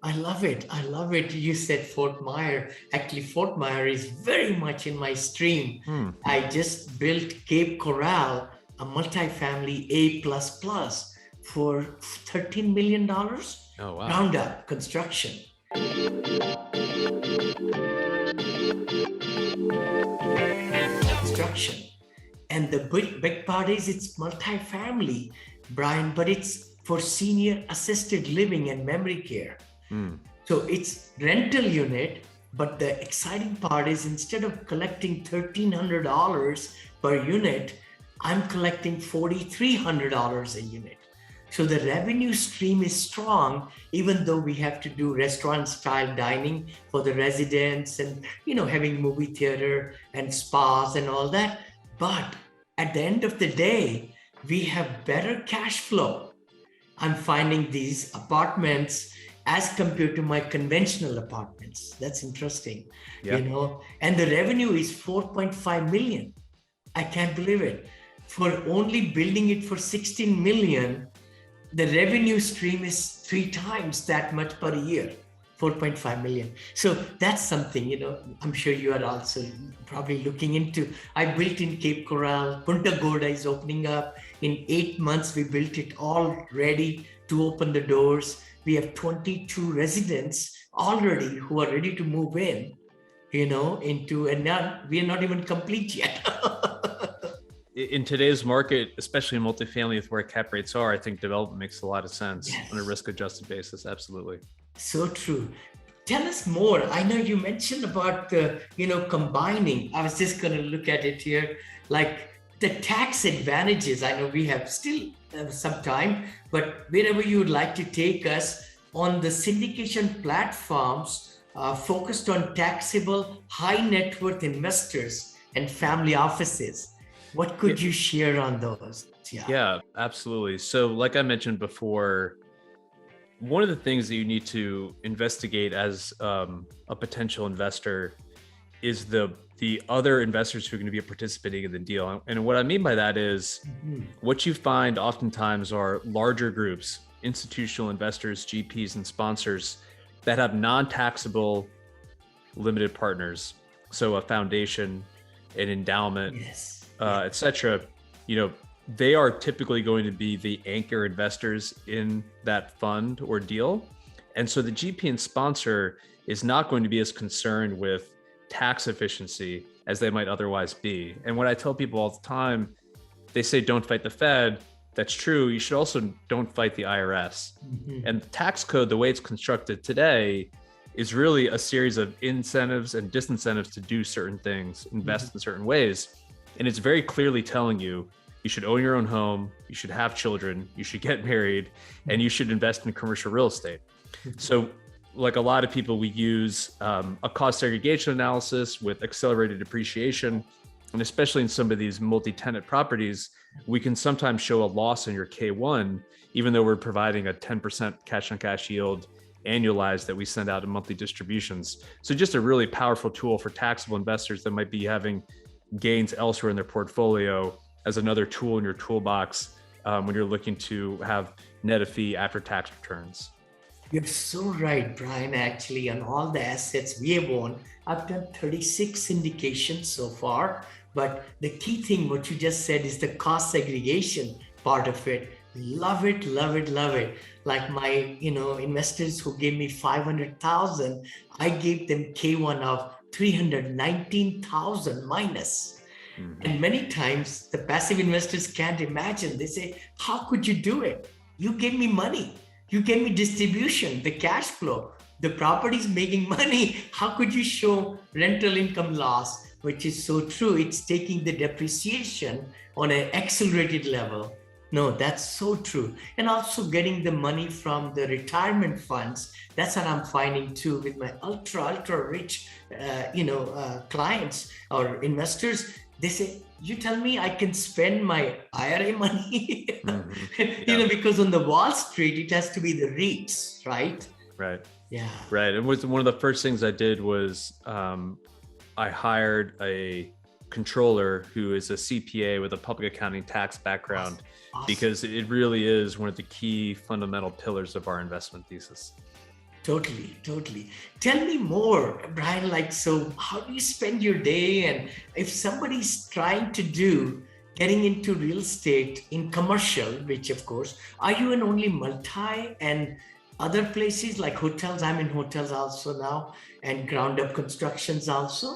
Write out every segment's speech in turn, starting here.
I love it. I love it. You said Fort Myers. Actually, Fort Myers is very much in my stream. Hmm. I just built Cape Coral, a multifamily A++ for $13 million. Oh, wow. Ground up construction. Construction. And the big part is it's multifamily, Brian, but it's for senior assisted living and memory care. Hmm. So it's rental unit, but the exciting part is instead of collecting $1,300 per unit, I'm collecting $4,300 a unit. So the revenue stream is strong, even though we have to do restaurant style dining for the residents and, having movie theater and spas and all that. But at the end of the day, we have better cash flow. I'm finding these apartments as compared to my conventional apartments. That's interesting, Yeah. and the revenue is 4.5 million. I can't believe it. For only building it for 16 million, the revenue stream is 3 times that much per year, 4.5 million. So that's something, I'm sure you are also probably looking into. I built in Cape Coral, Punta Gorda is opening up. In 8 months, we built it all ready to open the doors. We have 22 residents already who are ready to move in, and now we are not even complete yet. In today's market, especially in multifamily with where cap rates are, I think development makes a lot of sense. Yes. On a risk-adjusted basis. Absolutely. So true. Tell us more. I know you mentioned about, combining. I was just going to look at it here, like the tax advantages. I know we have still some time, but wherever you would like to take us on the syndication platforms focused on taxable high net worth investors and family offices. What could you share on those? Yeah, absolutely. So like I mentioned before, one of the things that you need to investigate as a potential investor is the other investors who are going to be participating in the deal. And what I mean by that is what you find oftentimes are larger groups, institutional investors, GPs, and sponsors that have non-taxable limited partners. So a foundation, an endowment, et cetera, they are typically going to be the anchor investors in that fund or deal. And so the GP and sponsor is not going to be as concerned with tax efficiency as they might otherwise be. And what I tell people all the time, they say, don't fight the Fed. That's true. You should also don't fight the IRS. And the tax code, the way it's constructed today, is really a series of incentives and disincentives to do certain things, invest in certain ways. And it's very clearly telling you, you should own your own home, you should have children, you should get married, and you should invest in commercial real estate. So like a lot of people, we use a cost segregation analysis with accelerated depreciation. And especially in some of these multi-tenant properties, we can sometimes show a loss in your K1, even though we're providing a 10% cash on cash yield annualized that we send out in monthly distributions. So just a really powerful tool for taxable investors that might be having gains elsewhere in their portfolio as another tool in your toolbox when you're looking to have net of fee after tax returns. You're so right, Brian. Actually, on all the assets we have owned, I've done 36 syndications so far. But the key thing, what you just said, is the cost segregation part of it. Love it, love it, love it. Like my, investors who gave me 500,000, I gave them K1 of 319,000 minus. And many times the passive investors can't imagine. They say, how could you do it? You gave me money. You gave me distribution, the cash flow. The property's making money. How could you show rental income loss? Which is so true. It's taking the depreciation on an accelerated level. No, that's so true. And also getting the money from the retirement funds. That's what I'm finding too with my ultra rich, clients or investors. They say, you tell me I can spend my IRA money, because on the Wall Street, it has to be the REITs, right? Right. Yeah. Right. And one of the first things I did was I hired a controller who is a CPA with a public accounting tax background, because it really is one of the key fundamental pillars of our investment thesis. Totally, totally. Tell me more, Brian. Like, so how do you spend your day? And if somebody's trying to do getting into real estate in commercial, which of course, are you in only multi and other places like hotels? I'm in hotels also now, and ground up constructions also,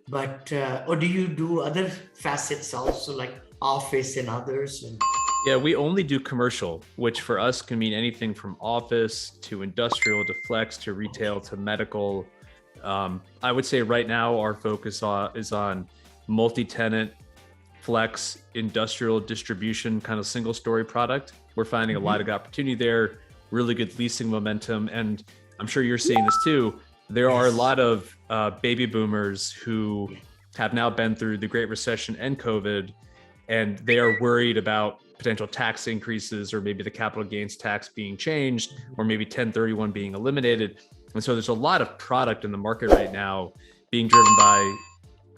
but, or do you do other facets also like office and others? And Yeah, we only do commercial, which for us can mean anything from office to industrial to flex to retail to medical. I would say right now our focus is on multi-tenant, flex, industrial distribution, kind of single story product. We're finding a lot of opportunity there, really good leasing momentum. And I'm sure you're seeing this too. There are a lot of baby boomers who have now been through the Great Recession and COVID, and they are worried about potential tax increases or maybe the capital gains tax being changed or maybe 1031 being eliminated. And so there's a lot of product in the market right now being driven by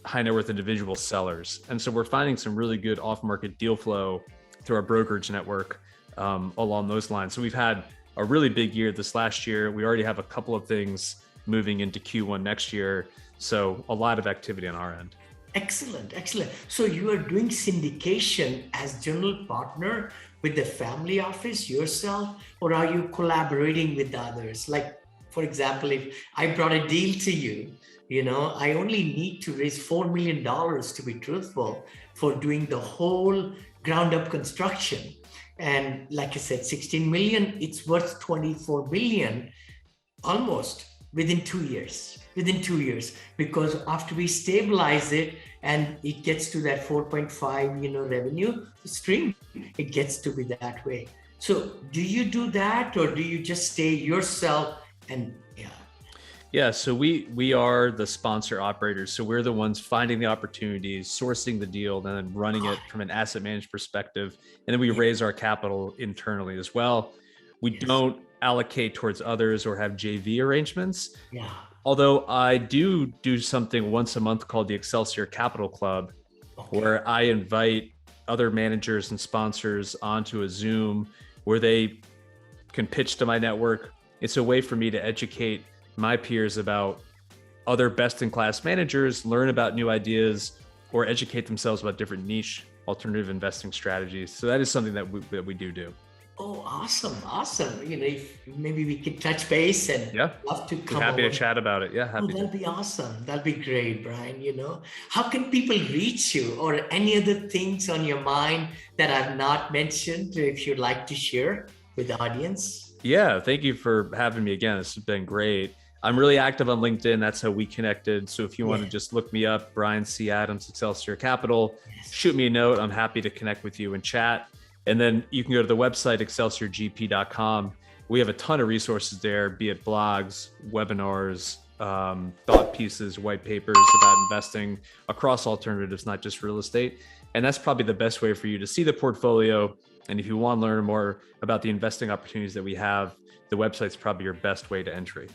high net worth individual sellers. And so we're finding some really good off-market deal flow through our brokerage network along those lines. So we've had a really big year this last year. We already have a couple of things moving into Q1 next year. So a lot of activity on our end. excellent, excellent. So you are doing syndication as general partner with the family office yourself, or are you collaborating with others? Like, for example, if I brought a deal to you, I only need to raise $4 million, to be truthful, for doing the whole ground up construction. And like I said, 16 million, it's worth 24 million almost within 2 years, because after we stabilize it and it gets to that 4.5, revenue stream, it gets to be that way. So do you do that, or do you just stay yourself and Yeah, so we are the sponsor operators. So we're the ones finding the opportunities, sourcing the deal, and then running it from an asset managed perspective. And then we raise our capital internally as well. We don't allocate towards others or have JV arrangements. Yeah. Although I do something once a month called the Excelsior Capital Club, where I invite other managers and sponsors onto a Zoom where they can pitch to my network. It's a way for me to educate my peers about other best-in-class managers, learn about new ideas, or educate themselves about different niche alternative investing strategies. So that is something that we do. Oh, awesome. If maybe we could touch base and love to come. Happy to chat about it. Yeah, happy. That'll be awesome. That'll be great, Brian. How can people reach you, or any other things on your mind that I've not mentioned, if you'd like to share with the audience? Yeah, thank you for having me again. This has been great. I'm really active on LinkedIn. That's how we connected. So if you want to just look me up, Brian C. Adams, Excelsior Capital, shoot me a note. I'm happy to connect with you and chat. And then you can go to the website, excelsiorgp.com. We have a ton of resources there, be it blogs, webinars, thought pieces, white papers about investing across alternatives, not just real estate. And that's probably the best way for you to see the portfolio. And if you want to learn more about the investing opportunities that we have, the website's probably your best way to entry.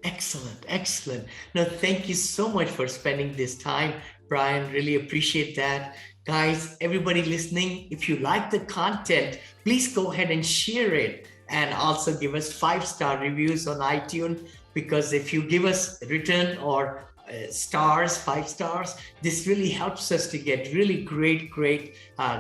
Excellent. No, thank you so much for spending this time, Brian. Really appreciate that. Guys, everybody listening, if you like the content, please go ahead and share it, and also give us 5-star reviews on iTunes, because if you give us return or 5 stars, this really helps us to get really great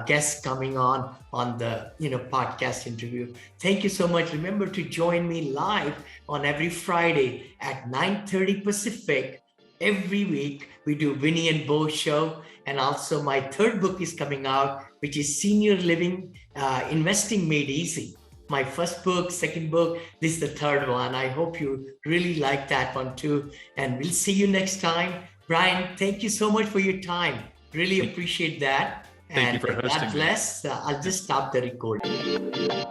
guests coming on the podcast interview. Thank you so much. Remember to join me live on every Friday at 9:30 Pacific. Every week we do Vinney and Bo show, and also my third book is coming out, which is Senior Living Investing Made Easy. My first book, second book, this is the third one. I hope you really like that one too. And we'll see you next time. Brian, thank you so much for your time. Really appreciate that. Thank you for hosting. God bless. I'll just stop the recording.